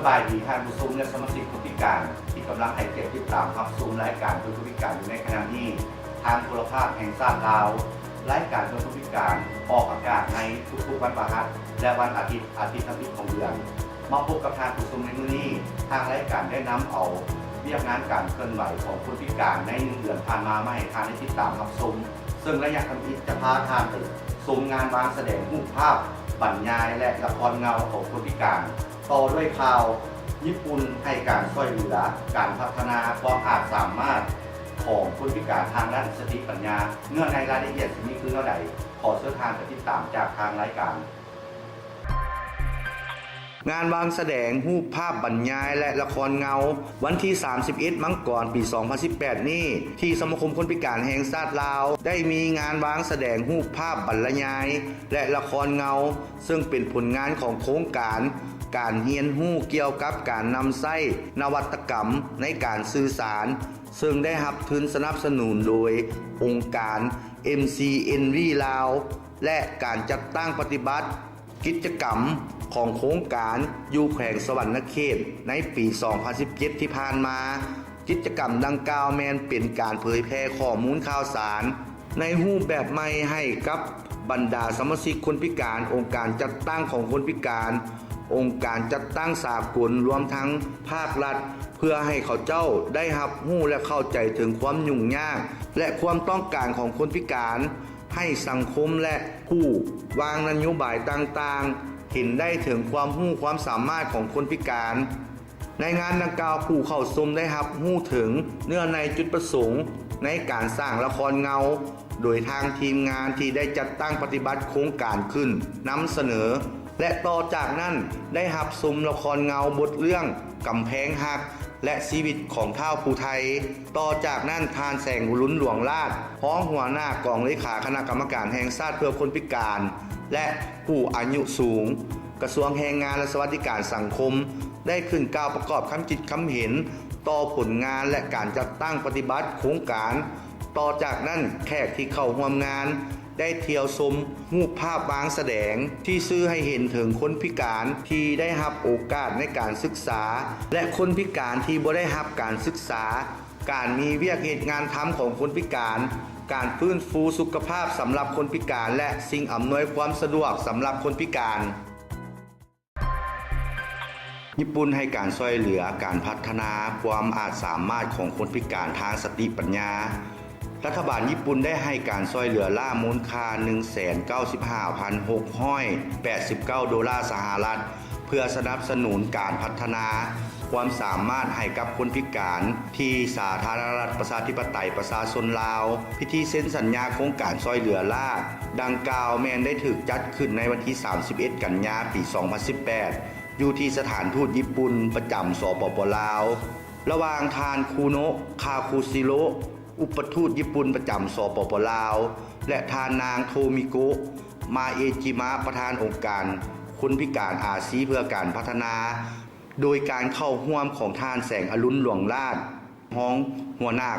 บายดีท่านผู้ชมและสมาชิกผู้พิการที่กำลังให้เกียรติติดตามรับชมรายการเพื่อผู้พิการอยู่ในขณะนี้ทางโทรภาพแห่งชาติลาวรายการเพื่อผู้พิการออกอากาศในทุกๆวันพฤหัสและวันอาทิตย์ของเดือนมาพบกับท่านผู้ชมในมื้อนี้ทางรายการได้นำเอาเรียกงานการเคลื่อนไหวของผู้พิการใน1 เดือนผ่านมาให้ทางได้ติดตามรับชมซึ่งระยะทำอิฐจะพาทางไปชมงานวางแสดงรูปภาพบรรยายและละครเงาของผู้พิการต่อด้วยข่าวญี่ปุ่นให้การช่วยเหลือการพัฒนาความอาจสามารถของผู้พิการทางด้านสติปัญญาเนื่องในรายละเอียดนี้คือเท่าใดขอเชิญทางไปติดตามจากทางรายการงานวางแสดงรูปภาพบรรยายและละครเงาวันที่31 มังกรปี 2018 นี้ที่สมาคมคนพิการแห่งชาติลาวได้มีงานวางแสดงรูปภาพบรรยายและละครเงาซึ่งเป็นผลงานของโครงการเรียนรู้เกี่ยวกับการนำใช้นวัตกรรมในการสื่อสารซึ่งได้รับทุนสนับสนุนโดยองค์การ MCNV ลาวและการจัดตั้งปฏิบัติกิจกรรมของโครงการอยู่แขวงสวรรณเขตในปี 2017 ที่ผ่านมากิจกรรมดังกล่าวแม้นเป็นการเผยแพร่ข้อมูลข่าวสารในรูปแบบใหม่ให้กับบรรดาสมาชิกคนพิการองค์การจัดตั้งของคนพิการองค์การจัดตั้งสากลรวมทั้งภาครัฐเพื่อให้เขาเจ้าได้รับรู้และเข้าใจถึงความยุ่งยากและความต้องการของคนพิการให้สังคมและผู้วางนโยบายต่างๆเห็นได้ถึงความรู้ความสามารถของคนพิการในงานดังกล่าวผู้เข้าชมได้รับรู้ถึงเนื้อในจุดประสงค์ในการสร้างละครเงาโดยทางทีมงานที่ได้จัดตั้งปฏิบัติโครงการขึ้นนำเสนอและต่อจากนั้นได้รับชมละครเงาบทเรื่องกำแพงหักและชีวิตของท้าวผู้ไทยต่อจากนั้นทานแสงลุ้นหลวงลาดพ้องหัวหน้ากองเลขาคณะกรรมการแห่งชาติเพื่อคนพิการและผู้อายุสูงกระทรวงแรงงานและสวัสดิการสังคมได้ขึ้นกล่าวประกอบคำคิดคำเห็นต่อผลงานและการจัดตั้งปฏิบัติโครงการต่อจากนั้นแขกที่เข้าร่วมงานได้เที่ยวชมรูปภาพวางแสดงที่ซื่อให้เห็นถึงคนพิการที่ได้รับโอกาสในการศึกษาและคนพิการที่บ่ได้รับการศึกษาการมีเวียกเหตุงานทำของคนพิการการฟื้นฟูสุขภาพสำหรับคนพิการและสิ่งอำนวยความสะดวกสำหรับคนพิการญี่ปุ่นให้การช่วยเหลือการพัฒนาความอาจสามารถของคนพิการทางสติปัญญารัฐบาลญี่ปุ่นได้ให้การช่วยเหลือล่ามูลค่า $195,689 ดอลลาร์สหรัฐเพื่อสนับสนุนการพัฒนาความสามารถให้กับคนพิการที่สาธารณรัฐประชาธิปไตยประชาชนลาวพิธีเซ็นสัญญาโครงการช่วยเหลือล่าดังกล่าวแม้นได้ถูกจัดขึ้นในวันที่ 31 กันยายน ปี 2018 อยู่ที่สถานทูตญี่ปุ่นประจำสปป.ลาวระหว่างทานคูโนะคาคุซิโรอุปทูตญี่ปุ่นประจำสปป.ลาวและทานนางโทมิโกะมาเอจิมะประธานองค์การคนพิการอาซีเพื่อการพัฒนาโดยการเข้าร่วมของท่านแสงอรุณหลวงลาดห้องหัวหน้า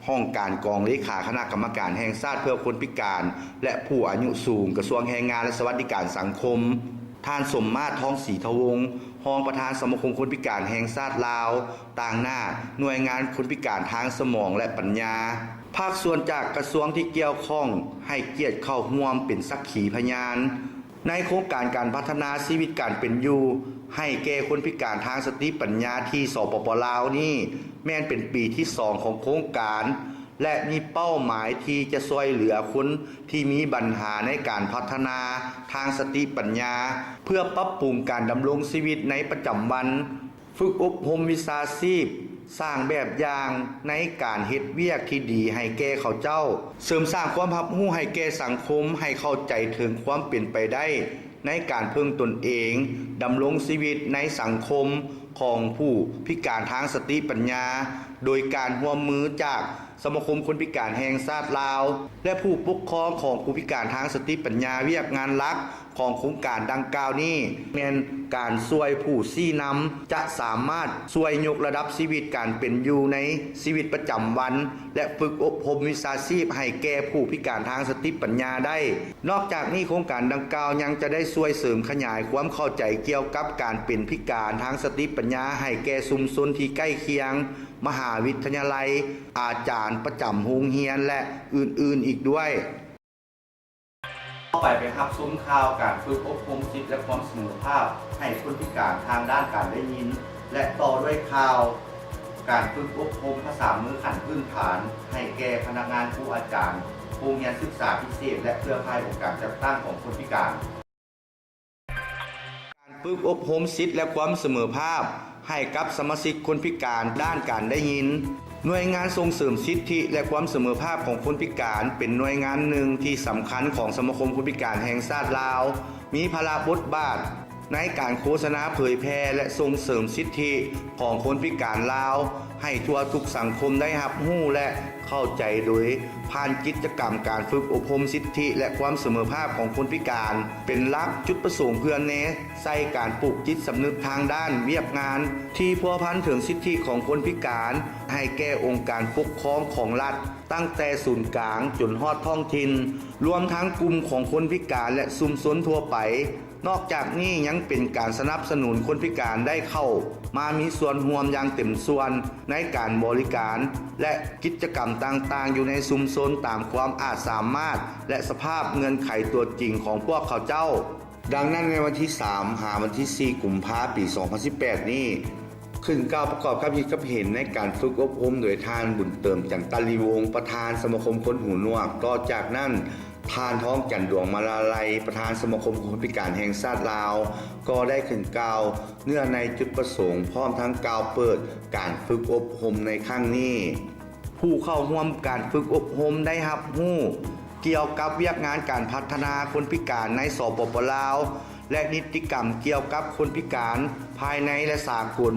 ห้องการกองเลขาคณะกรรมการแห่งชาติเพื่อคนพิการและผู้อายุสูงกระทรวงแรงงานและสวัสดิการสังคมท่านสมมาตรทองศรีทวงศ์รองประธานสมาคมคนพิการแห่งชาติลาวต่างหน้าหน่วยงานคนพิการทางสมองและปัญญาภาคส่วนจากกระทรวงที่เกี่ยวข้องให้เกียรติเข้าร่วมเป็นสักขีพยานในโครงการการพัฒนาชีวิตการเป็นอยู่ให้แก่คนพิการทางสติปัญญาที่สปป.ลาวนี้แม้นเป็นปีที่2ของโครงการและมีเป้าหมายที่จะช่วยเหลือคนที่มีปัญหาในการพัฒนาทางสติปัญญาเพื่อปรับปรุงการดำรงชีวิตในประจำวันฝึกอบรมวิชาชีพสร้างแบบอย่างในการเฮ็ดเวียกที่ดีให้แก่เขาเจ้าเสริมสร้างความรับรู้ให้แก่สังคมให้เข้าใจถึงความเป็นไปได้ในการพึ่งตนเองดำรงชีวิตในสังคมของผู้พิการทางสติปัญญาโดยการร่วมมือจากสมาคมคนพิการแห่งชาติลาวและผู้ปกครองของผู้พิการทางสติปัญญาเวียกงานหลักของโครงการดังกล่าวนี้แม่นการช่วยผู้ชี้นำจะสามารถช่วยยกระดับชีวิตการเป็นอยู่ในชีวิตประจำวันและฝึกอบรมวิชาชีพให้แก่ผู้พิการทางสติปัญญาได้นอกจากนี้โครงการดังกล่าวยังจะได้ช่วยเสริมขยายความเข้าใจเกี่ยวกับการเป็นพิการทางสติปัญ ญาให้แก่ชุมชนที่ใกล้เคียงมหาวิทยาลัยอาจารย์ประจำโรงเรียนและอื่นๆอีกด้วยต่อไปครับซุ้มข่าวการฝึกอบรมสิทธิและความเสมอภาคให้คนพิการทางด้านการได้ยินและต่อด้วยข่าวการฝึกอบรมภาษามือขั้นพื้นฐานให้แก่พนักงานครูอาจารย์โรงเรียนศึกษาพิเศษและเครือข่ายองค์การจัดตั้งของคนพิการการฝึกอบรมสิทธิและความเสมอภาคให้กับสมาชิกคนพิการด้านการได้ยินหน่วยงานส่งเสริมสิทธิและความเสมอภาคของคนพิการเป็นหน่วยงานหนึ่งที่สำคัญของสมาคมคนพิการแห่งชาติลาวมีภาระบทบาทในการโฆษณาเผยแพร่และส่งเสริมสิทธิของคนพิการลาวให้ทั่วทุกสังคมได้รับรู้และเข้าใจโดยผ่านกิจกรรมการฝึกอบรมสิทธิและความเสมอภาคของคนพิการเป็นหลักจุดประสงค์เพื่อเน้นใส่การปลูกจิตสำนึกทางด้านเวียกงานที่พัวพันถึงสิทธิของคนพิการให้แก่องค์การปกครองของรัฐตั้งแต่ศูนย์กลางจนฮอดท้องถิ่นรวมทั้งกลุ่มของคนพิการและชุมชนทั่วไปนอกจากนี้ยังเป็นการสนับสนุนคนพิการได้เข้ามามีส่วนร่วมอย่างเต็มส่วนในการบริการและกิจกรรมต่างๆอยู่ในชุมชนตามความอาจสามารถและสภาพเงื่อนไขตัวจริงของพวกเขาเจ้าดังนั้นในวันที่3หาวันที่4กุมภาพันธ์ปี2018นี้ขึ้นก้าวประกอบกับคิดกับเห็นในการฝึกอบรมโดยท่านบุญเติมจันตลีวงศ์ประธานสมาคมคนหูหนวกต่อจากนั้นท่านท้องจันดวงมาลาลัยประธานสมาคมคนพิการแห่งชาติลาวก็ได้ขึ้นกล่าวเนื่องในจุดประสงค์พร้อมทั้งกล่าวเปิดการฝึกอบรมในครั้งนี้ผู้เข้าร่วมการฝึกอบรมได้รับรู้เกี่ยวกับเวียกงานการพัฒนาคนพิการในสปป.ลาวและนิติกรรมเกี่ยวกับคนพิการภายในและสากล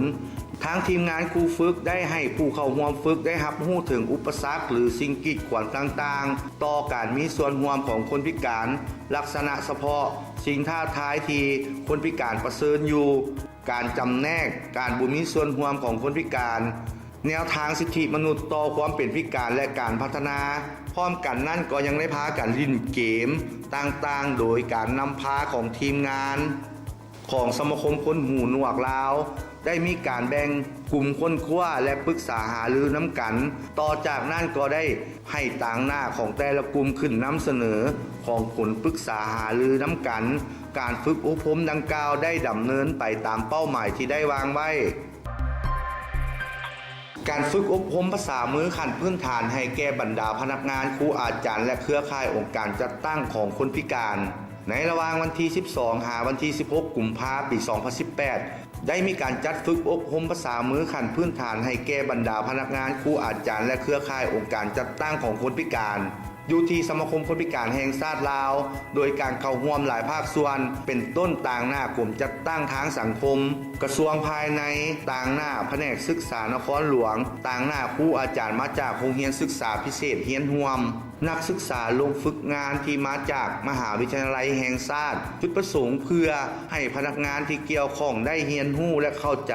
ทางทีมงานครูฝึกได้ให้ผู้เข้าร่วมฝึกได้รับรู้ถึงอุปสรรคหรือสิ่งกีดขวางต่างๆต่อการมีส่วนร่วมของคนพิการลักษณะเฉพาะสิ่งท้าทายที่คนพิการประเสริญอยู่การจำแนกการบ่มีส่วนร่วมของคนพิการแนวทางสิทธิมนุษย์ต่อความเป็นพิการและการพัฒนาพร้อมกันนั่นก็ยังได้พากันเล่นเกมต่างๆโดยการนำพาของทีมงานของสมาคมคนหูหนวกลาวได้มีการแบ่งกลุ่มค้นคว้าและปรึกษาหารือน้ำกันต่อจากนั้นก็ได้ให้ต่างหน้าของแต่ละกลุ่มขึ้นนำเสนอของผลปรึกษาหารือน้ำกันการฝึกอบรมดังกล่าวได้ดำเนินไปตามเป้าหมายที่ได้วางไว้การฝึกอบรมภาษามือขั้นพื้นฐานให้แก่บรรดาพนักงานครูอาจารย์และเครือข่ายองค์การจัดตั้งของคนพิการในระหว่างวันที่12หาวันที่16กุมภาพันธ์ปี2018ได้มีการจัดฝึกอบรมภาษามือขั้นพื้นฐานให้แก่บรรดาพนักงานครูอาจารย์และเครือข่ายองค์การจัดตั้งของคนพิการอยู่ที่สมาคมคนพิการแห่งชาติลาวโดยการเข้าร่วมหลายภาคส่วนเป็นต้นต่างหน้ากลุ่มจัดตั้งทางสังคมกระทรวงภายในต่างหน้าแผนกศึกษานครหลวงต่างหน้าครูอาจารย์มาจากโรงเรียนศึกษาพิเศษเฮียนห่วมนักศึกษาลงฝึกงานที่มาจากมหาวิทยาลัยแห่งชาติจุดประสงค์เพื่อให้พนักงานที่เกี่ยวข้องได้เรียนรู้และเข้าใจ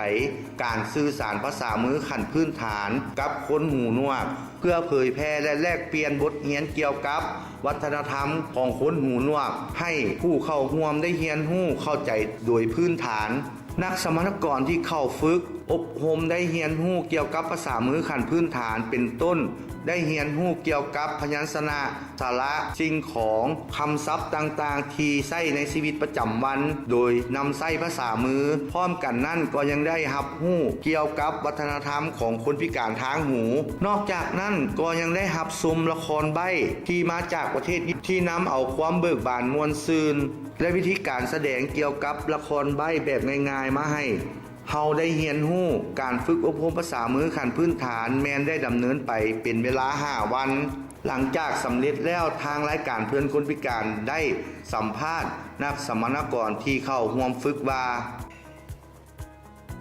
การสื่อสารภาษามือขั้นพื้นฐานกับคนหูหนวกเพื่อเผยแพร่และแลกเปลี่ยนบทเรียนเกี่ยวกับวัฒนธรรมของคนหูหนวกให้ผู้เข้าร่วมได้เรียนรู้เข้าใจโดยพื้นฐานนักสมรกรที่เข้าฝึกอบรมได้เรียนรู้เกี่ยวกับภาษามือขั้นพื้นฐานเป็นต้นได้เรียนรู้เกี่ยวกับพยัญชนะสาระสิ่งของคำศัพท์ต่างๆที่ใช้ในชีวิตประจำวันโดยนำใช้ภาษามือพร้อมกันนั่นก็ยังได้รับรู้เกี่ยวกับวัฒนธรรมของคนพิการทางหูนอกจากนั้นก็ยังได้รับชมละครใบ้ที่มาจากประเทศที่นำเอาความเบิกบานมวลซืนและวิธีการแสดงเกี่ยวกับละครใบ้แบบง่ายๆมาให้เฮาได้เรียนรู้การฝึกอบรมภาษามือขั้นพื้นฐานแม้นได้ดำเนินไปเป็นเวลา5วันหลังจากสำเร็จแล้วทางรายการเพื่อนคนพิการได้สัมภาษณ์นักสมณกรที่เข้าร่วมฝึกว่า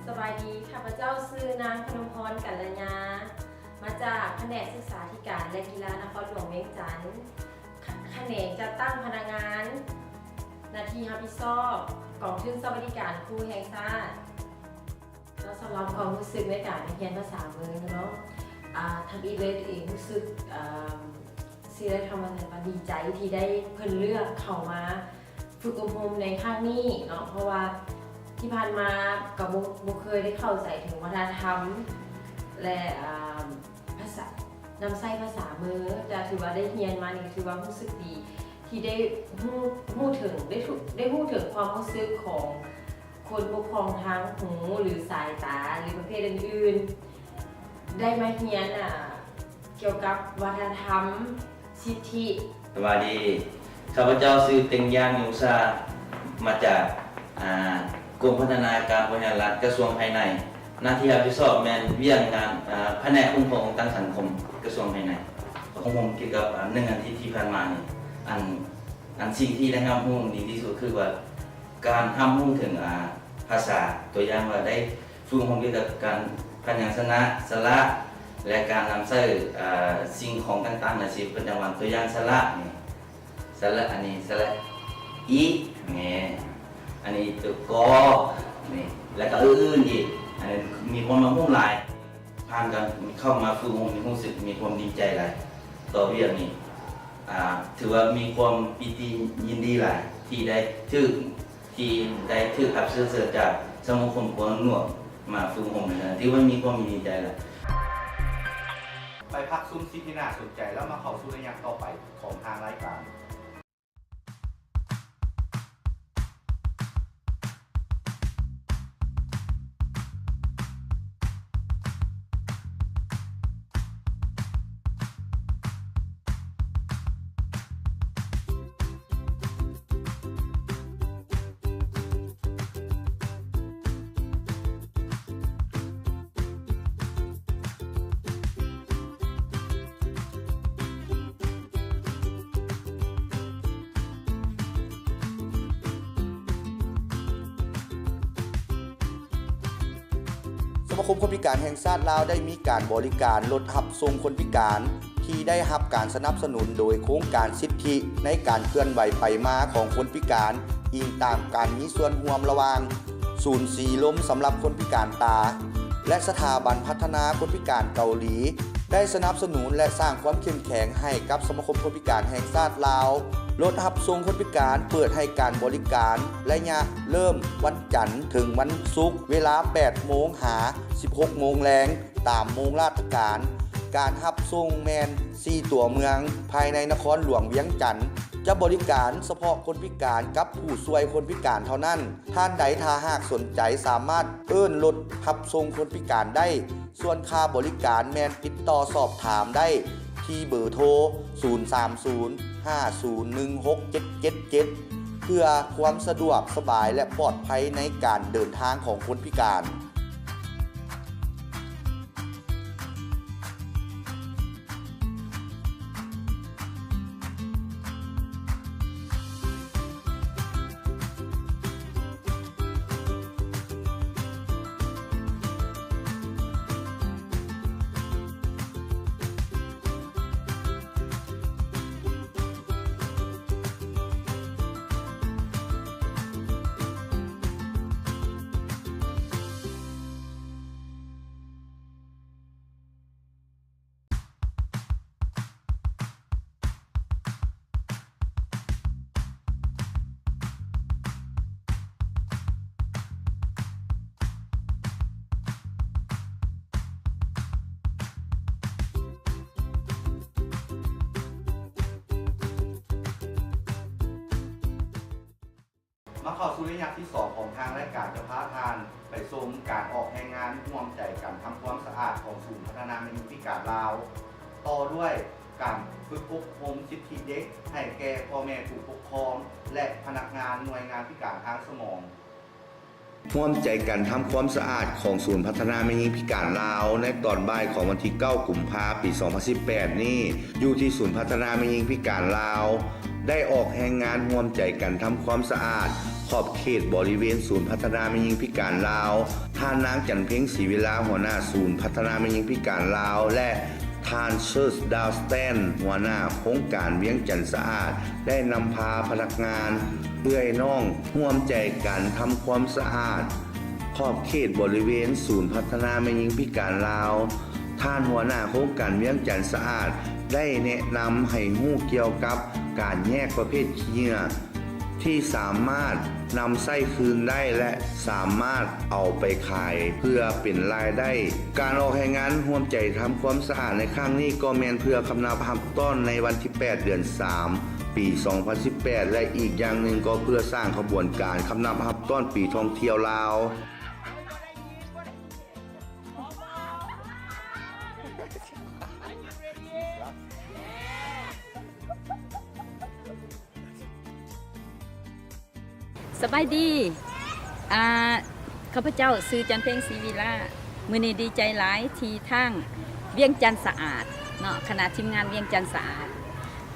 สบายดีข้าพเจ้าชื่อนางพนมพรกัลยามาจากแผนกศึกษาธิการและกีฬานครหลวงเวียงจันทร์แผนกจัดตั้งพนักงานหน้าที่รับผิดชอบกองทุนสวัสดิการครูแห่งชาติแล้วสำหรับความรู้สึกในการเรียนภาษามือเนาะทำอีเลยตัวเองรู้สึกซีได้ทำมาดีใจที่ได้เพิ่นเลือกเข้ามาฝึกอบรมในครั้งนี้เนาะเพราะว่า ที่ผ่านมากับบุเคยได้เข้าใจถึงวัฒนธรรมและภาษานำไส้ภาษามือจะถือว่าได้เรียนมานี่ถือว่ารู้สึกดีที่ได้หู้ถึงได้หู้ถึงความรู้สึกของคนปกครองทางหูหรือสายตาหรือประเภทอื่นๆได้มาเรียนเกี่ยวกับวัฒนธรรมสิทธิสวัสดีข้าพเจ้าชื่อเต็งย่างยูซามาจากกรมพัฒนาการบริหารรัฐกระทรวงภายในหน้าที่รับผิดชอบแมนเวียงงานแผนกคุ้มครองทางสังคมกระทรวงภายในของผมเกี่ยวกับ1 อาทิตย์ที่ผ่านมานี่อันสิ่งที่ได้ห้ามหุ้นดีที่สุดคือว่าการห้ามหุ้นถึงภาษาตัวอย่างว่าได้ฝึกหุ้นเกี่ยวกับการพยัญชนะสระและการนำเสนอสิ่งของต่างๆในชีวิตประจำวันตัวอย่างสระนี่สระอันนี้สระอีนี่อันนี้ตัวกอนี่แล้วก็อื่นๆอีกอันนี้มีคนมาหุ้นหลายผ่านกันเข้ามาฝึกหุ้นมีรู้สึกมีความดีใจหลายต่อเรื่องนี้ถือว่ามีความปิติยินดีหลายที่ได้ถือรับเสื้อจากสมาคมคนหนวกมาฝึกหุ้นนะที่ว่ามีความดีใจหลายไปพักซุ้มซิที่น่าสนใจแล้วมาเข้าสู่ระยะต่อไปของทางรายการสมาคมคนพิการแห่งชาติลาวได้มีการบริการรถรับส่งคนพิการที่ได้รับการสนับสนุนโดยโครงการสิทธิในการเคลื่อนไหวไปมาของคนพิการอิงตามการมีส่วนร่วมระหว่างศูนย์สีลมสำหรับคนพิการตาและสถาบันพัฒนาคนพิการเกาหลีได้สนับสนุนและสร้างความเข้มแข็งให้กับสมาคมคนพิการแห่งชาติลาวรถรับส่งคนพิการเปิดให้การบริการและเริ่มวันจันทร์ถึงวันศุกร์เวลา 8 โมงหา 16 โมงแรงตามโมงราชการการรับส่งแมน4 ตัวเมืองภายในนครหลวงเวียงจันทร์จะบริการเฉพาะคนพิการกับผู้ช่วยคนพิการเท่านั้นท่านใดถ้าหากสนใจสามารถเอิ้นรถรับส่งคนพิการได้ส่วนค่าบริการแมนติดต่อสอบถามได้ที่เบอร์โทร 030501677 เพื่อความสะดวกสบายและปลอดภัยในการเดินทางของคนพิการมาเข้าสู่ระยะที่ 2 ของทางรายการจะพาทานไปชมการออกแรงงานร่วมใจกันทำความสะอาดของศูนย์พัฒนาเมนูพิการลาวต่อด้วยการฝึกอบรมสิทธิเด็กให้แก่พ่อแม่ผู้ปกครองและพนักงานหน่วยงานพิการทางสมองร่วมใจกันทำความสะอาดของศูนย์พัฒนาแม่หญิงพิการลาวในตอนบ่ายของวันที่ 9 กุมภาพันธ์ ปี 2018 นี้อยู่ที่ศูนย์พัฒนาแม่หญิงพิการลาวได้ออกแรงงานร่วมใจกันทำความสะอาดขอบเขตบริเวณศูนย์พัฒนาแม่หญิงพิการลาวท่านนางจันเพ็งศรีวิลาหัวหน้าศูนย์พัฒนาแม่หญิงพิการลาวและท่านเชิร์สดาวสแตนหัวหน้าโครงการเวียงจันทร์สะอาดได้นำพาพนักงานเพื่อให้น้องร่วมใจกันทำความสะอาดขอบเขตบริเวณศูนย์พัฒนาแม่หญิงพิการลาวท่านหัวหน้าโครงการเวียงจันทร์สะอาดได้แนะนำให้ฮู้เกี่ยวกับการแยกประเภทขี้เหงื่อ ที่สามารถนำไส้คืนได้และสามารถเอาไปขายเพื่อเป็นรายได้ การออกแห่งงานร่วมใจทำความสะอาดในครั้งนี้ก็แมนเพื่อคำนับรับต้อนในวันที่ 8 เดือน 3 ปี 2018 และอีกอย่างหนึ่งก็เพื่อสร้างขบวนการคำนับรับต้อนปีท่องเที่ยวลาว สบายดีข้าพเจ้าซื้อจันเพ็งศรีวิลามื้อนี้ดีใจหลายที่ทั้งเวียงจันทร์สะอาดเนาะคณะทีมงานเวียงจันทร์สะอาด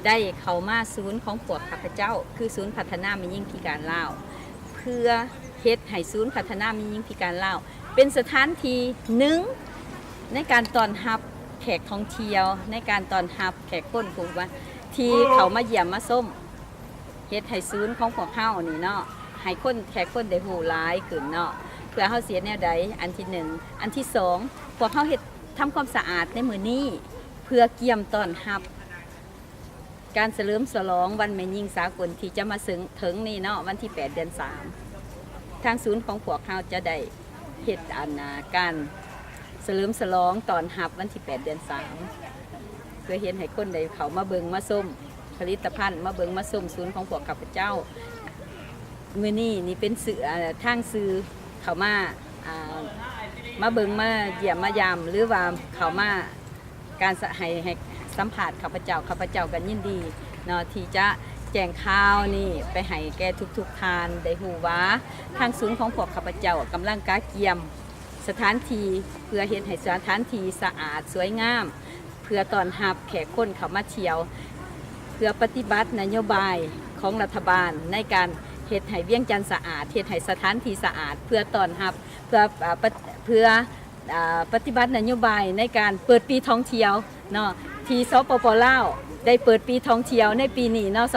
ได้เข้ามาศูนย์ของพวกข้าพเจ้าคือศูนย์พัฒนาแม่หญิงพิการลาวเพื่อเฮ็ดให้ศูนย์พัฒนาแม่หญิงพิการลาวเป็นสถานที่หนึ่งในการต้อนรับแขกท่องเที่ยวในการต้อนรับแขกคนผู้ว่าที่เขามาเยี่ยมมาชมเฮ็ดให้ศูนย์ของพวกเฮานี่เนาะให้คนแขกคนได้หูหลายขึ้นเนาะเพื่อเฮาเสียแนวใดอันที่หนึ่งอันที่สองพวกเฮาเฮ็ดทำความสะอาดในมื้อนี้เพื่อเกี่ยมต้อนรับการเฉลิมฉลองวันแม่หญิงสากลที่จะมาถึงนี่เนาะวันที่ 8 เดือน 3ทางศูนย์ของพวกเฮาจะได้เฮ็ดการเฉลิมฉลองต้อนรับวันที่ 8 เดือน 3เพื่อเฮ็ดให้คนได้เข้ามาเบิ่งมาชมผลิตภัณฑ์มาเบิ่งมาชมศูนย์ของพวกข้าพเจ้ามื้อนี้นี่เป็นสื่อทางสื่อเขามาเบิ่งมาเยี่ยมมายามหรือว่าเขามาการให้สัมผัสข้าพเจ้ากันยินดีเนาะที่จะแจ้งข่าวนี่ไปให้แก่ทุกทานได้ฮู้ว่าทางศูนย์ของพวกข้าพเจ้ากำลังกาเกียมสถานที่เพื่อเฮ็ดให้สถานที่สะอาดสวยงามเพื่อต้อนรับแขกคนเข้ามาเที่ยวเพื่อปฏิบัตินโยบายของรัฐบาลในการเฮ็ดให้เวียงจันทร์สะอาดเฮ็ดให้สถานที่สะอาดเพื่อต้อนรับเพื่อปฏิบัตินโยบายในการเปิดปีท่องเที่ยวเนาะที่สปป.ลาวได้เปิดปีท่องเที่ยวในปีนี้เนาะ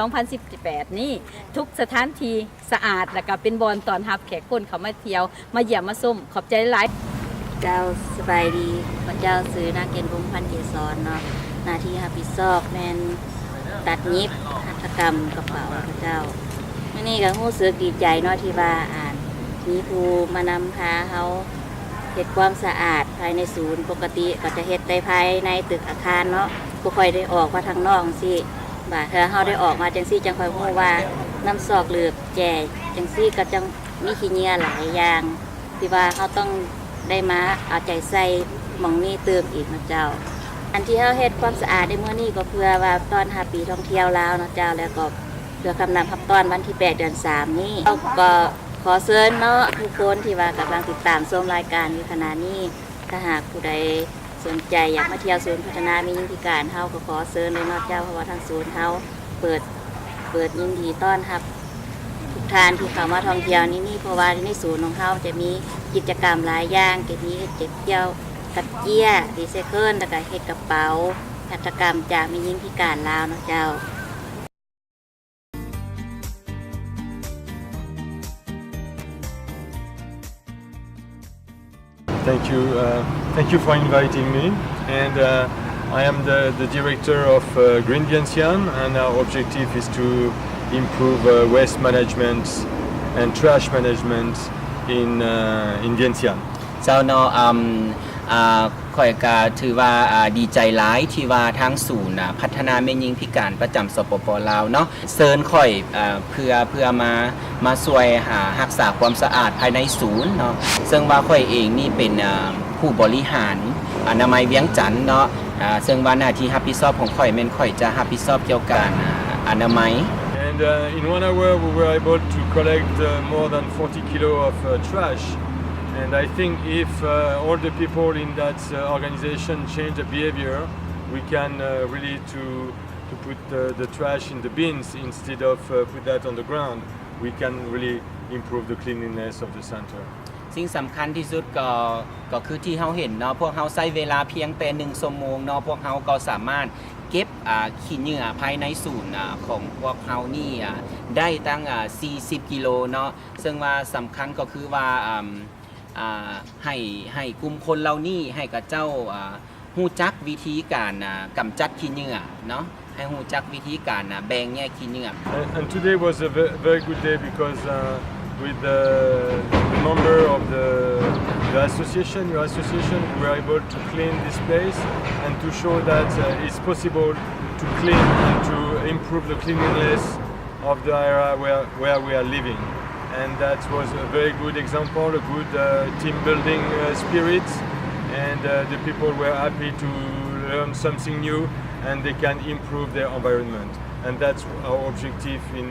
2018 นี้ทุกสถานที่สะอาดแล้วก็เป็นบอนต้อนรับแขกคนเข้ามาเที่ยวมาเยี่ยมมาชมขอบใจหลายเจ้าสบายดีพระเจ้าซื้อนางเกณฑ์พงษ์พันธ์เกษรเนาะหน้าที่รับผิดชอบแม่นตัดเย็บหัตถกรรมกระเป๋าพระเจ้ามื้อนี้ก็รู้สึกดีใจเนาะที่ว่ามีผู้มานำพาเฮาเฮ็ดความสะอาดภายในศูนย์ปกติก็จะเฮ็ดได้ภายในตึกอาคารเนาะบ่ค่อยได้ออกมาทางนอกจังซี่บ่าถ้าเฮาได้ออกมาจังซี่จังค่อยรู้ว่าน้ำซอกเหลือบแจ่จังซี่ก็จังมีขี้เหงื่อหลายอย่างที่ว่าเฮาต้องได้มาเอาใจใส่หม่องนี้เติมอีกนะเจ้าอันที่เฮาเฮ็ดความสะอาดในมื้อนี้ก็เพื่อว่าต้อนรับปีท่องเที่ยวลาวนะเจ้าแล้วก็เพื่อคำนำรับต้อนวันที่ 8 เดือน 3 นี้ก็ขอเชิญเนาะทุกคนที่ว่ากำลังติดตามชมรายการอยู่ขณะนี้ถ้าหากผู้ใดสนใจอยากมาเที่ยวศูนย์พัฒนาแม่หญิงพิการเฮาก็ขอเชิญเลยเนาะเจ้าเพราะว่าทางศูนย์เฮาเปิดยินดีต้อนรับทุกท่านที่เข้ามาท่องเที่ยวนี่เพราะว่าในศูนย์ของเฮาจะมีกิจกรรมหลายอย่างจะมีเก็บเกี่ยวกับเกี้ยรีไซเคิลแล้วก็เฮ็ดกระเป๋าหัตถกรรมจากแม่หญิงพิการลาวเนาะเจ้าThank you for inviting me. And I am the director of Green Vientiane, and our objective is to improve waste management and trash management in Vientiane. เจ้าเนาะข่อยก็ถือว่าดีใจหลายที่ว่าทางศูนย์พัฒนาแม่หญิงพิการประจำสปป.ลาวเนาะเชิญข่อยเพื่อมาช่วยรักษาความสะอาดภายในศูนย์เนาะซึ่งว่าข่อยเองนี่เป็นผู้บริหารอนามัยเวียงจันทน์เนาะซึ่งว่าหน้าที่รับผิดชอบของข่อยแม่นข่อยจะรับผิดชอบเกี่ยวกับอนามัย And in 1 hour we were able to collect more than 40 kilos of trash.And I think if all the people in that organization change their behavior, we can really to put the trash in the bins instead of put that on the ground. We can really improve the cleanliness of the center. สิ่งสำคัญที่สุดก็คือที่เราเห็นเนาะพวกเราใช้เวลาเพียงแต่1 ชั่วโมงเนาะพวกเราก็สามารถเก็บขี้เหงื่อภายในศูนย์ของพวกเรานี่ได้ตั้ง40 กิโลเนาะซึ่งว่าสำคัญก็คือว่าให้กลุ่มคนเหล่านี้ให้กับเจ้าฮู้จักวิธีการกำจัดขี้เหงื่อเนาะ ให้ฮู้จักวิธีการแบ่งแยกขี้เหงื่อ And today was a very good day because with the member of the association, your association, we were able to clean this place and to show that it's possible to clean and to improve the cleanliness of the area where we are living. And that was a very good example, a good team building spirit, and the people were happy to learn something new and they can improve their environment. And that's our objective in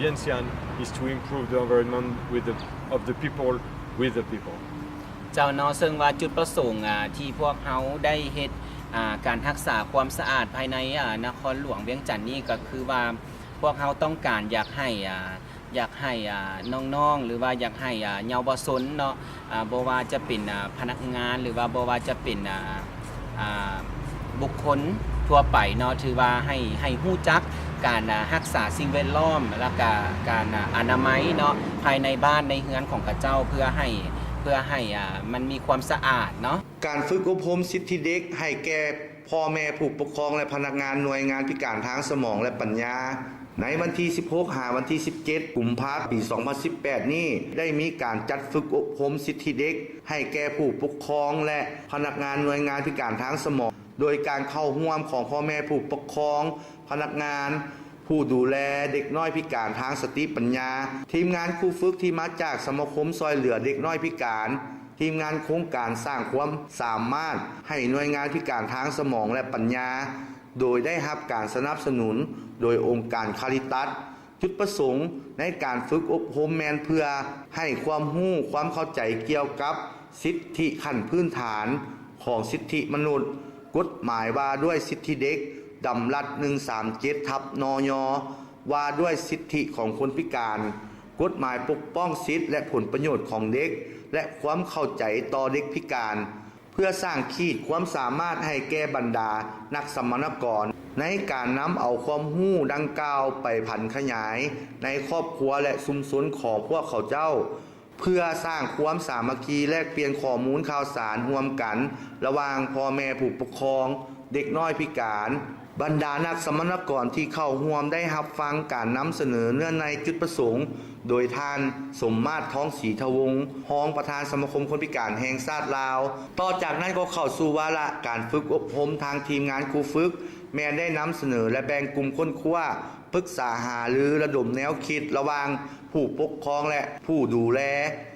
Vientiane, is to improve the environment of the people with the people. เจ้าเนาะซึ่งว่าจุดประสงค์ที่พวกเขาได้เฮ็ดการรักษาความสะอาดภายในนครหลวงเวียงจันทน์นี่ก็คือว่าพวกเขาต้องการอยากให้น้องๆหรือว่าอยากให้เยาวชนเนาะบ่ว่าจะเป็นพนักงานหรือว่าบ่ว่าจะเป็นบุคคลทั่วไปเนาะถือว่าให้ฮู้จักการรักษาสิ่งแวดล้อมและการอนามัยเนาะภายในบ้านในเฮือนของกระเจ้าเพื่อให้มันมีความสะอาดเนาะ การฝึกอบรมสิทธิเด็กให้แก่พ่อแม่ผู้ปกครองและพนักงานหน่วยงานพิการทางสมองและปัญญาในวันที่ 16 หาวันที่ 17 กุมภาพันธ์ปี 2018 นี้ได้มีการจัดฝึกอบรมสิทธิเด็กให้แก่ผู้ปกครองและพนักงานหน่วยงานพิการทางสมองโดยการเข้าร่วมของพ่อแม่ผู้ปกครองพนักงานผู้ดูแลเด็กน้อยพิการทางสติปัญญาทีมงานครูฝึกที่มาจากสมาคมซอยเหลือเด็กน้อยพิการทีมงานโครงการสร้างความสามารถให้หน่วยงานพิการทางสมองและปัญญาโดยได้รับการสนับสนุนโดยองค์การคาริตัสจุดประสงค์ในการฝึกอบรมแมนเพื่อให้ความรู้ความเข้าใจเกี่ยวกับสิทธิขั้นพื้นฐานของสิทธิมนุษย์กฎหมายว่าด้วยสิทธิเด็กดำรัส 137/นย.ว่าด้วยสิทธิของคนพิการกฎหมายปกป้องสิทธิและผลประโยชน์ของเด็กและความเข้าใจต่อเด็กพิการเพื่อสร้างขีดความสามารถให้แก่บรรดานักสัมมนกรในการนำเอาความรู้ดังกล่าวไปผันขยายในครอบครัวและชุมชนของพวกเขาเจ้าเพื่อสร้างความสามัคคีแลกเปลี่ยนข้อมูลข่าวสารร่วมกันระหว่างพ่อแม่ผู้ปกครองเด็กน้อยพิการบรรดานักสัมมนกรที่เข้าร่วมได้รับฟังการนำเสนอเนื้อในจุดประสงค์โดยท่านสมมาตรท้องศรีทวงศ์รองประธานสมาคมคนพิการแห่งชาติลาวต่อจากนั้นก็เข้าสู่วาระการฝึกอบรมทางทีมงานครูฝึกแม้ได้นำเสนอและแบ่งกลุ่มค้นคว้าปรึกษาหารือระดมแนวคิดระหว่างผู้ปกครองและผู้ดูแล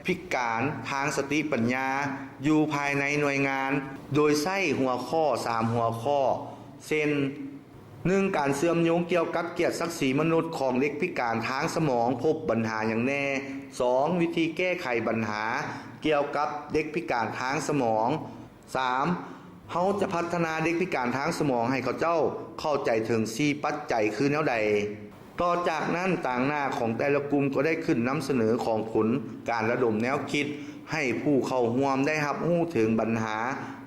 พิการทางสติปัญญาอยู่ภายในหน่วยงานโดยใช้หัวข้อ3หัวข้อเช่น1การเชื่อมโยงเกี่ยวกับเกียรติศักดิ์ศรีมนุษย์ของเด็กพิการทางสมองพบปัญหาอย่างแน่ 2 วิธีแก้ไขปัญหาเกี่ยวกับเด็กพิการทางสมอง 3. เขาจะพัฒนาเด็กพิการทางสมองให้เขาเจ้าเข้าใจถึง4ปัจจัยคือแนวใดต่อจากนั้นต่างหน้าของแต่ละกลุ่มก็ได้ขึ้นนำเสนอของผลการระดมแนวคิดให้ผู้เข้าร่วมได้รับรู้ถึงปัญหา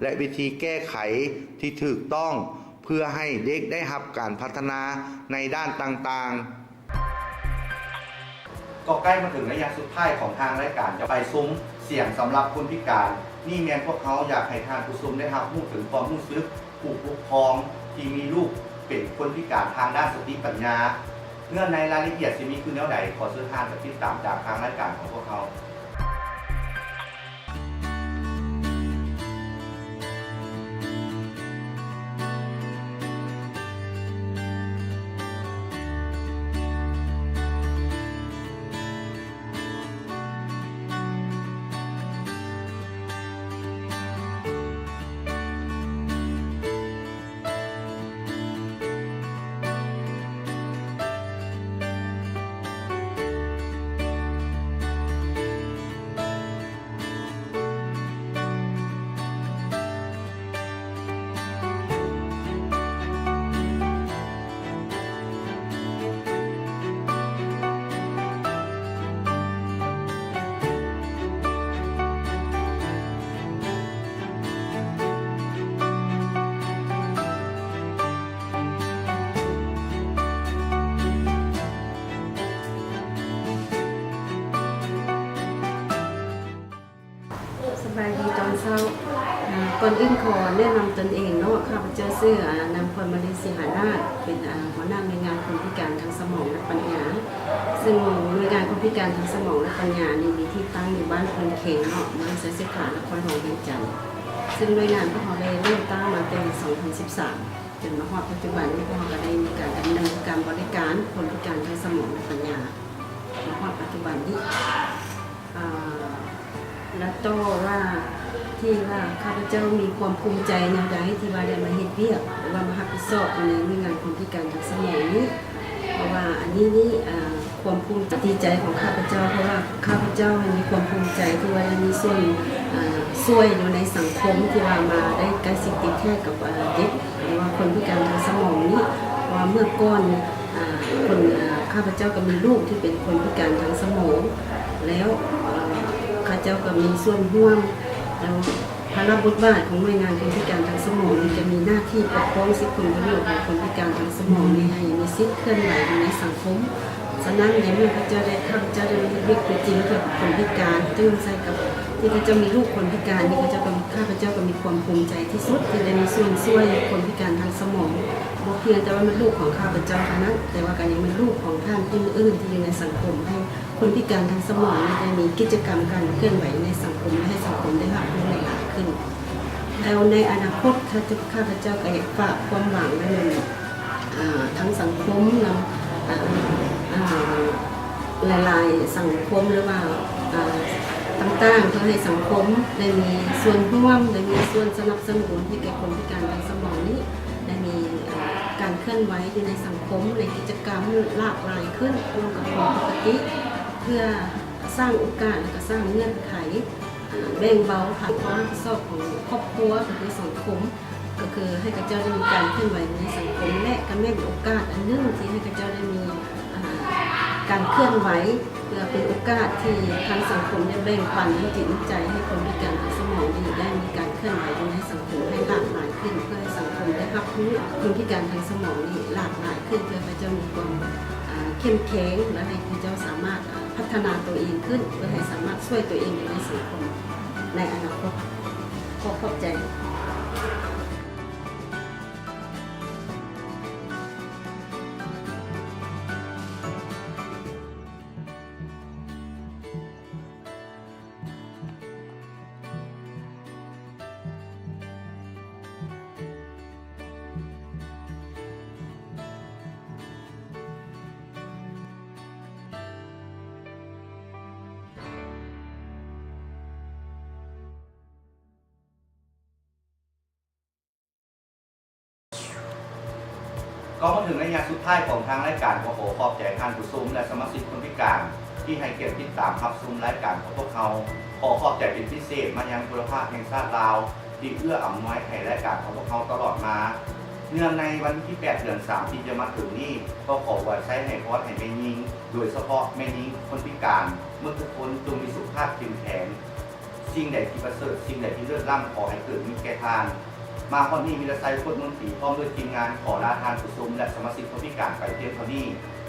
และวิธีแก้ไขที่ถูกต้องเพื่อให้เด็กได้รับการพัฒนาในด้านต่างๆก็ใกล้มาถึงระยะสุดท้ายของทางรายการจะไปซุ้มเสียงสำหรับคนพิการนี่แมนพวกเขาอยากให้ทางผู้ชมได้รับรู้ถึงความรู้สึกผู้ปกครองที่มีลูกเป็นคนพิการทางด้านสติปัญญาเงื่อนในรายละเอียดจะมีคือแนวใดขอเชิญท่านติดตามจากทางรายการของพวกเขา สบายดีตอนเช้า ก่อนอื่นขอแนะนำตนเองเนาะข้าพเจ้าชื่อนางพรมาลีสิงหานาถเป็นหัวหน้าหน่วยงานคนพิการทางสมองและปัญญาซึ่งหน่วยงานคนพิการทางสมองและปัญญานี่มีที่ตั้งอยู่บ้านพนเข็งเนาะเมืองไซสิขานครหลวงเวียงจันทร์ซึ่งหน่วยงานพวกเราได้เริ่มตั้งมาตั้งแต่2013จนมาฮอดปัจจุบันนี้พวกเราก็ได้มีการดำเนินการบริการคนพิการทางสมองและปัญญามาฮอดปัจจุบันนี้แล้วก็ว่าที่ว่าข้าพเจ้ามีความภูมิใจในใดที่ว่าได้มาเฮ็ดเวียกหรือว่ามารับผิดชอบในหน่วยงานคนพิการทางสมองนี้เพราะว่าอันนี้ความภูมิใจของข้าพเจ้าเพราะว่าข้าพเจ้ามีความภูมิใจที่ว่าได้มีส่วนช่วยอยู่ในสังคมที่ว่ามาได้ใกล้ชิดติดแค่กับเด็กหรือว่าคนพิการทางสมองนี้ว่าเมื่อก่อนคนข้าพเจ้าก็มีลูกที่เป็นคนพิการทางสมองแล้วข้าพเจ้าก็มีส่วนร่วมแล้วภาระบทบาทของหน่วยงานคนพิการทางสมองนี่จะมีหน้าที่ปกป้องสิทธิผลประโยชน์ของคนพิการทางสมองให้มีสิทธิเคลื่อนไหวในสังคมฉะนั้นในเมื่อข้าพเจ้าได้เรียกตัวจริงเกี่ยวกับคนพิการซึ่งใส่กับที่ข้าพเจ้ามีลูกคนพิการนี่ข้าพเจ้าก็มีความภูมิใจที่สุดที่ได้มีส่วนช่วยคนพิการทางสมองบ่เพียงแต่ว่าเป็นลูกของข้าพเจ้าเท่านั้นแต่ว่าก็ยังเป็นลูกของท่านอื่นๆที่อยู่ในสังคมให้คนพิการทางสมองได้มีกิจกรรมการเคลื่อนไหวในสังคมและให้สังคมได้รับรู้หลายขึ้นแล้วในอนาคตข้าพเจ้าก็อยากฝากความหวังไว้ในทั้งสังคมแล้วหลายๆสังคมหรือว่าต่างๆเพื่อให้สังคมได้มีส่วนร่วมได้มีส่วนสนับสนุนให้แก่คนพิการทางสมองนี้ได้มีการเคลื่อนไหวอยู่ในสังคมในกิจกรรมหลากหลายขึ้นรวมกับคนปกติเพื่อสร้างโอกาสและก็สร้างเงื่อนไขแบ่งเบาผ่านความรับผิดชอบของครอบครัวในสังคมก็คือให้กระเจ้าได้มีการเคลื่อนไหวในสังคมและการแบ่งโอกาสอันนึงที่ให้กระเจ้าได้มีการเคลื่อนไหวเพื่อเป็นโอกาสที่ทางสังคมได้แบ่งปันน้ำจิตน้ำใจให้คนพิการทางสมองได้มีการเคลื่อนไหวในสังคมให้หลากหลายขึ้นเพื่อให้สังคมได้รับรู้คนพิการทางสมองนี้หลากหลายขึ้นเพื่อให้เจ้ามีความเข้มแข็งและให้เจ้าสามารถพัฒนาตัวเองขึ้นเพื่อให้สามารถช่วยตัวเองในสังคมในอนาคตขอบใจก็มาถึงในงานสุดท้ายของทางรายการขอขอบใจท่านผู้ชมและสมาชิกคนพิการที่ให้เกียรติติดตามรับชมรายการของพวกเขาขอขอบใจเป็นพิเศษมายังบุรพาแห่งชาติลาวที่เอื้ออำนวยให้รายการของพวกเขาตลอดมาเนื่องในวันที่8 เดือน 3ที่จะมาถึงนี้ก็ขอไว้ใช้ให้พอดให้แม่ยิงโดยเฉพาะแม่ยิงคนพิการเมื่อทุกคนจงมีสุขภาพเข้มแข็งสิ่งใดที่ประเสริฐสิ่งใดที่เลิศล้ำขอให้เกิดมีแก่ทานมาคนนี้มีละไซโคตรนนทรีพร้อมด้วยทีมงานขอลาทานผู้ชมและสมาชิกคนพิการไปเพียงเท่านี้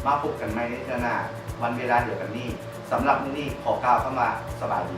มาพบกันใหม่ในเดือนหน้าวันเวลาเดียวกันนี้สำหรับมื้อนี้ขอกล่าวคำว่าสบายดี